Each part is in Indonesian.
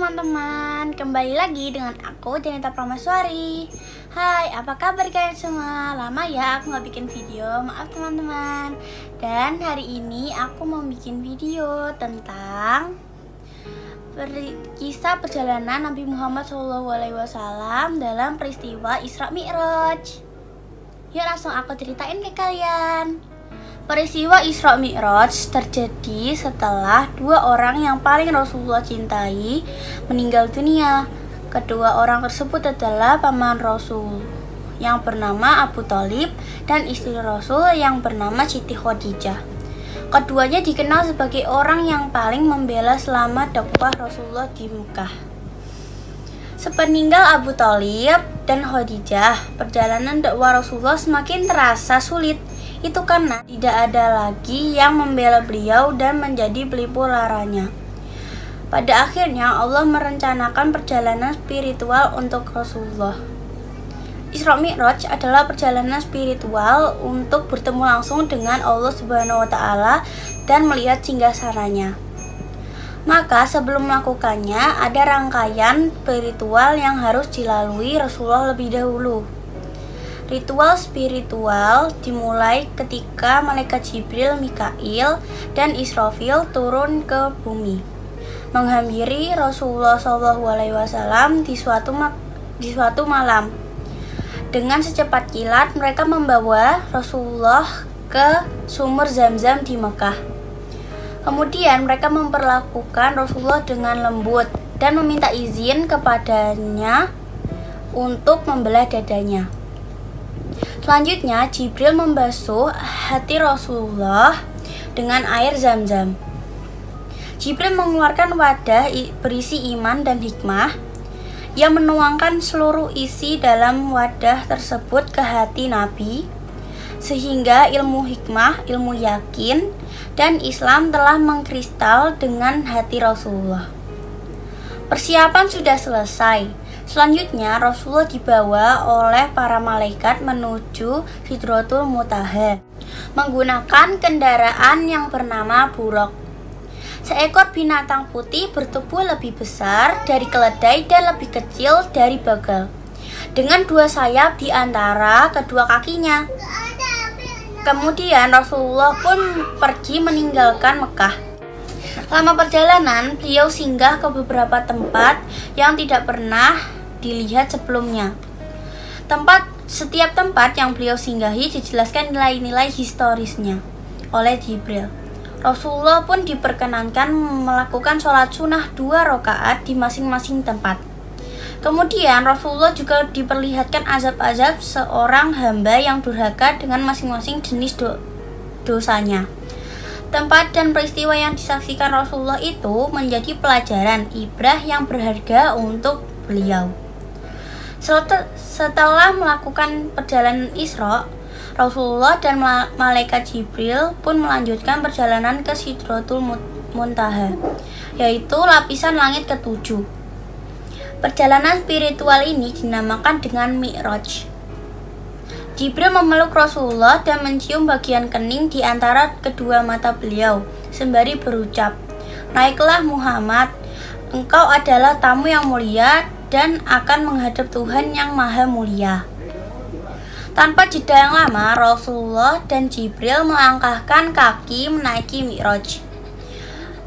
teman-teman, kembali lagi dengan aku Janita Pramaswari. Hai, apa kabar kalian semua? Lama ya aku gak bikin video, maaf teman-teman. Dan hari ini aku mau bikin video tentang kisah perjalanan Nabi Muhammad SAW dalam peristiwa Isra Mi'raj. Yuk langsung aku ceritain ke kalian. Peristiwa Isra Mi'raj terjadi setelah dua orang yang paling Rasulullah cintai meninggal dunia. Kedua orang tersebut adalah paman Rasul yang bernama Abu Thalib dan istri Rasul yang bernama Siti Khadijah. Keduanya dikenal sebagai orang yang paling membela selama dakwah Rasulullah di Mekah. Sepeninggal Abu Thalib dan Khadijah, perjalanan dakwah Rasulullah semakin terasa sulit. Itu karena tidak ada lagi yang membela beliau dan menjadi pelipur laranya. Pada akhirnya Allah merencanakan perjalanan spiritual untuk Rasulullah. Isra Mi'raj adalah perjalanan spiritual untuk bertemu langsung dengan Allah Subhanahu wa Ta'ala dan melihat singgasananya. Maka sebelum melakukannya ada rangkaian spiritual yang harus dilalui Rasulullah lebih dahulu. Ritual spiritual dimulai ketika malaikat Jibril, Mikail, dan Israfil turun ke bumi, menghampiri Rasulullah SAW di suatu malam. Dengan secepat kilat mereka membawa Rasulullah ke sumur Zam-Zam di Mekah. Kemudian mereka memperlakukan Rasulullah dengan lembut dan meminta izin kepadanya untuk membelah dadanya. Selanjutnya, Jibril membasuh hati Rasulullah dengan air Zam-Zam. Jibril mengeluarkan wadah berisi iman dan hikmah yang menuangkan seluruh isi dalam wadah tersebut ke hati Nabi, sehingga ilmu hikmah, ilmu yakin, dan Islam telah mengkristal dengan hati Rasulullah. Persiapan sudah selesai. Selanjutnya Rasulullah dibawa oleh para malaikat menuju Sidratul Muntaha menggunakan kendaraan yang bernama buraq. Seekor binatang putih bertubuh lebih besar dari keledai dan lebih kecil dari bagal, dengan dua sayap di antara kedua kakinya. Kemudian Rasulullah pun pergi meninggalkan Mekah. Selama perjalanan, beliau singgah ke beberapa tempat yang tidak pernah dilihat sebelumnya. Setiap tempat yang beliau singgahi dijelaskan nilai-nilai historisnya oleh Jibril. Rasulullah pun diperkenankan melakukan sholat sunnah 2 rakaat di masing-masing tempat. Kemudian Rasulullah juga diperlihatkan azab-azab seorang hamba yang durhaka dengan masing-masing jenis dosanya. Tempat dan peristiwa yang disaksikan Rasulullah itu menjadi pelajaran ibrah yang berharga untuk beliau. Setelah melakukan perjalanan Isra, Rasulullah dan malaikat Jibril pun melanjutkan perjalanan ke Sidratul Muntaha, yaitu lapisan langit ke-7. Perjalanan spiritual ini dinamakan dengan Mi'raj. Jibril memeluk Rasulullah dan mencium bagian kening di antara kedua mata beliau sembari berucap, "Naiklah Muhammad, engkau adalah tamu yang mulia dan akan menghadap Tuhan yang maha mulia." Tanpa jeda yang lama, Rasulullah dan Jibril melangkahkan kaki menaiki Mi'raj.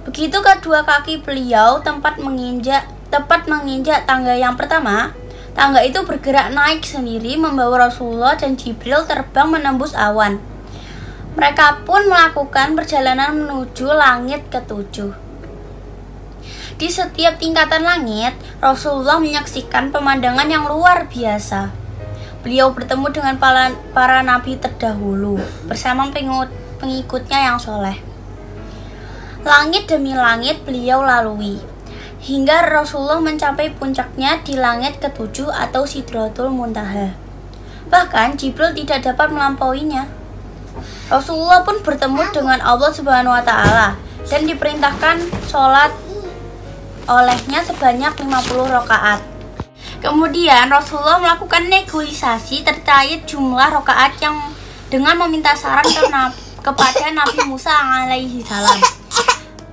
Begitu kedua kaki beliau tepat menginjak tangga yang pertama, tangga itu bergerak naik sendiri membawa Rasulullah dan Jibril terbang menembus awan. Mereka pun melakukan perjalanan menuju langit ke-7. Di setiap tingkatan langit, Rasulullah menyaksikan pemandangan yang luar biasa. Beliau bertemu dengan para nabi terdahulu bersama pengikutnya yang soleh. Langit demi langit beliau lalui, hingga Rasulullah mencapai puncaknya di langit ke-7 atau Sidratul Muntaha. Bahkan Jibril tidak dapat melampauinya. Rasulullah pun bertemu dengan Allah Subhanahu wa Ta'ala dan diperintahkan sholat olehnya sebanyak 50 rakaat. Kemudian Rasulullah melakukan negosiasi terkait jumlah rakaat yang dengan meminta saran kepada Nabi Musa alaihi salam.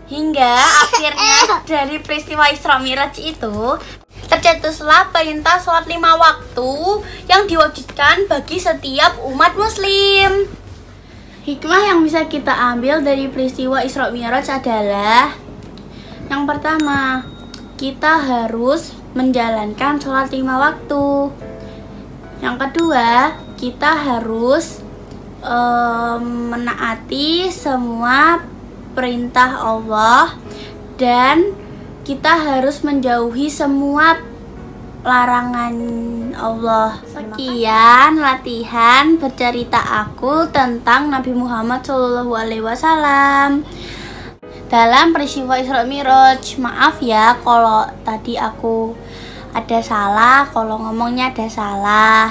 Hingga akhirnya dari peristiwa Isra Mi'raj itu tercetuslah perintah sholat 5 waktu yang diwajibkan bagi setiap umat muslim. Hikmah yang bisa kita ambil dari peristiwa Isra Mi'raj adalah yang pertama, kita harus menjalankan sholat 5 waktu. Yang kedua, kita harus menaati semua perintah Allah dan kita harus menjauhi semua larangan Allah. Sekian latihan bercerita aku tentang Nabi Muhammad SAW dalam peristiwa Isra Mi'raj. Maaf ya kalau tadi aku ada salah, kalau ngomongnya ada salah.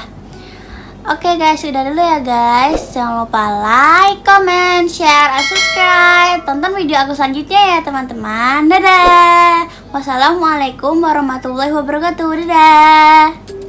Oke guys, sudah dulu ya guys. Jangan lupa like, comment, share, and subscribe. Tonton video aku selanjutnya ya teman-teman. Dadah. Wassalamualaikum warahmatullahi wabarakatuh. Dadah.